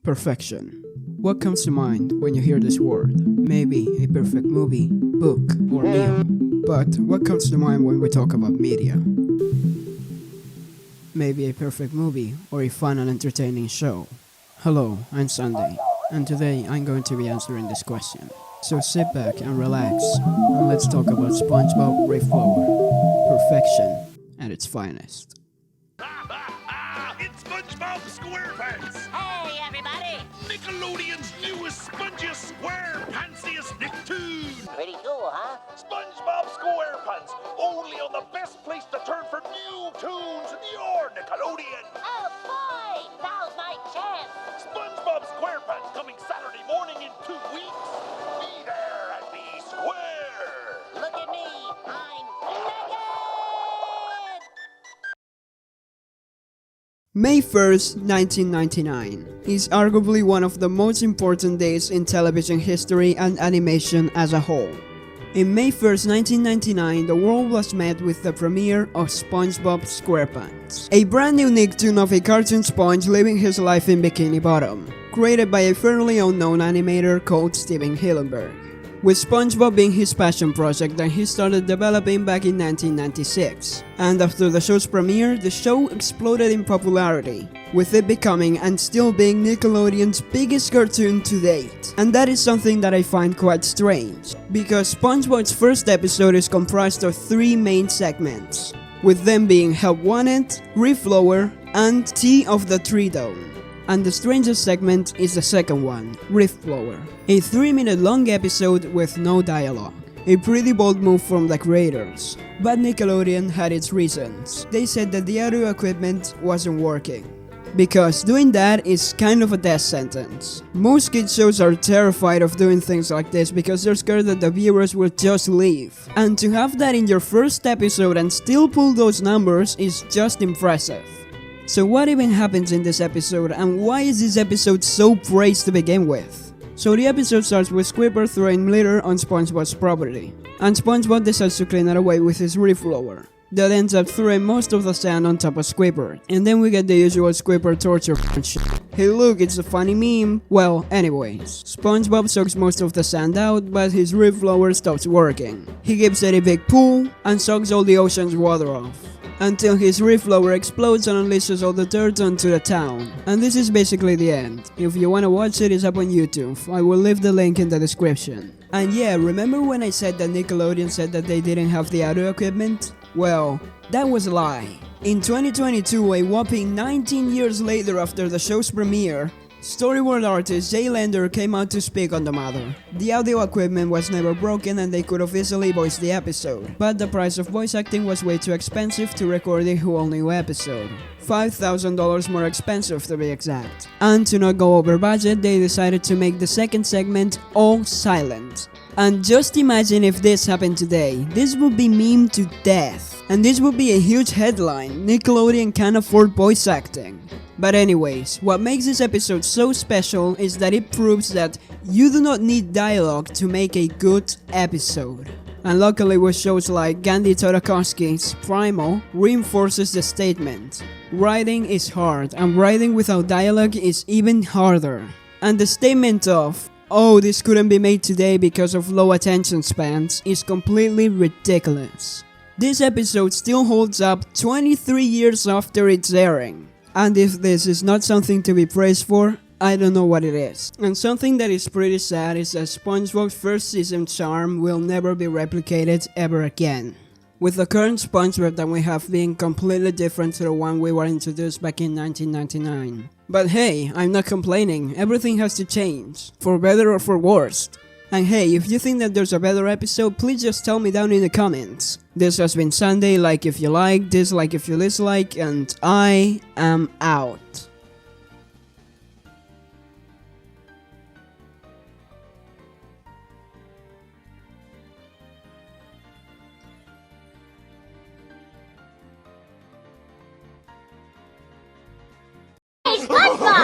Perfection. What comes to mind when you hear this word? Maybe a perfect movie, book, or meal. But what comes to mind when we talk about media? Maybe a perfect movie or a fun and entertaining show. Hello, I'm Msunday, and today I'm going to be answering this question. So sit back and relax, and let's talk about Spongebob Reflower. Perfection at its finest. It's Spongebob SquarePants! Hey, everybody! Nickelodeon's newest, spongiest, square-pantsiest Nicktoon! Pretty cool, huh? Spongebob SquarePants, only on the best place to turn for new tunes, your Nickelodeon! Oh, boy! Now's my chance! Spongebob SquarePants coming Saturday morning in 2 weeks. Be there and be square! Look at me! I'm naked! May 1st, 1999 is arguably one of the most important days in television history and animation as a whole. In May 1st, 1999, the world was met with the premiere of Spongebob SquarePants, a brand new Nicktoon of a cartoon sponge living his life in Bikini Bottom, created by a fairly unknown animator called Steven Hillenburg, with SpongeBob being his passion project that he started developing back in 1996. And after the show's premiere, the show exploded in popularity, with it becoming and still being Nickelodeon's biggest cartoon to date. And that is something that I find quite strange, because SpongeBob's first episode is comprised of 3 main segments, with them being Help Wanted, Reflower, and Tea of the Tree Dome. And the strangest segment is the second one, Reflower, a 3-minute long episode with no dialogue. A pretty bold move from the creators, but Nickelodeon had its reasons. They said that the audio equipment wasn't working, because doing that is kind of a death sentence. Most kids shows are terrified of doing things like this because they're scared that the viewers will just leave. And to have that in your first episode and still pull those numbers is just impressive. So what even happens in this episode, and why is this episode so praised to begin with? So the episode starts with Squidward throwing litter on SpongeBob's property, and SpongeBob decides to clean it away with his reflower. That ends up throwing most of the sand on top of Squidward, and then we get the usual Squidward torture shit. Hey look, it's a funny meme. Well, anyways, SpongeBob sucks most of the sand out, but his reflower stops working. He gives it a big pull, and sucks all the ocean's water off, until his reflower explodes and unleashes all the dirt onto the town. And this is basically the end. If you wanna watch it, it's up on YouTube. I will leave the link in the description. And yeah, remember when I said that Nickelodeon said that they didn't have the audio equipment? Well, that was a lie. In 2022, a whopping 19 years later after the show's premiere, storyboard artist Jay Lender came out to speak on the matter. The audio equipment was never broken and they could have easily voiced the episode, but the price of voice acting was way too expensive to record a whole new episode. $5,000 more expensive to be exact. And to not go over budget, they decided to make the second segment all silent. And just imagine if this happened today. This would be memed to death. And this would be a huge headline. Nickelodeon can't afford voice acting. But anyways, what makes this episode so special is that it proves that you do not need dialogue to make a good episode. And luckily with shows like Gandhi Tartakovsky's Primal reinforces the statement. Writing is hard, and writing without dialogue is even harder. And the statement of, oh, this couldn't be made today because of low attention spans is completely ridiculous. This episode still holds up 23 years after its airing. And if this is not something to be praised for, I don't know what it is. And something that is pretty sad is that SpongeBob's first season charm will never be replicated ever again, with the current SpongeBob that we have being completely different to the one we were introduced back in 1999. But hey, I'm not complaining, everything has to change, for better or for worse. And hey, if you think that there's a better episode, please just tell me down in the comments. This has been Msunday, like if you like, dislike if you dislike, and I am out. Hey, SpongeBob!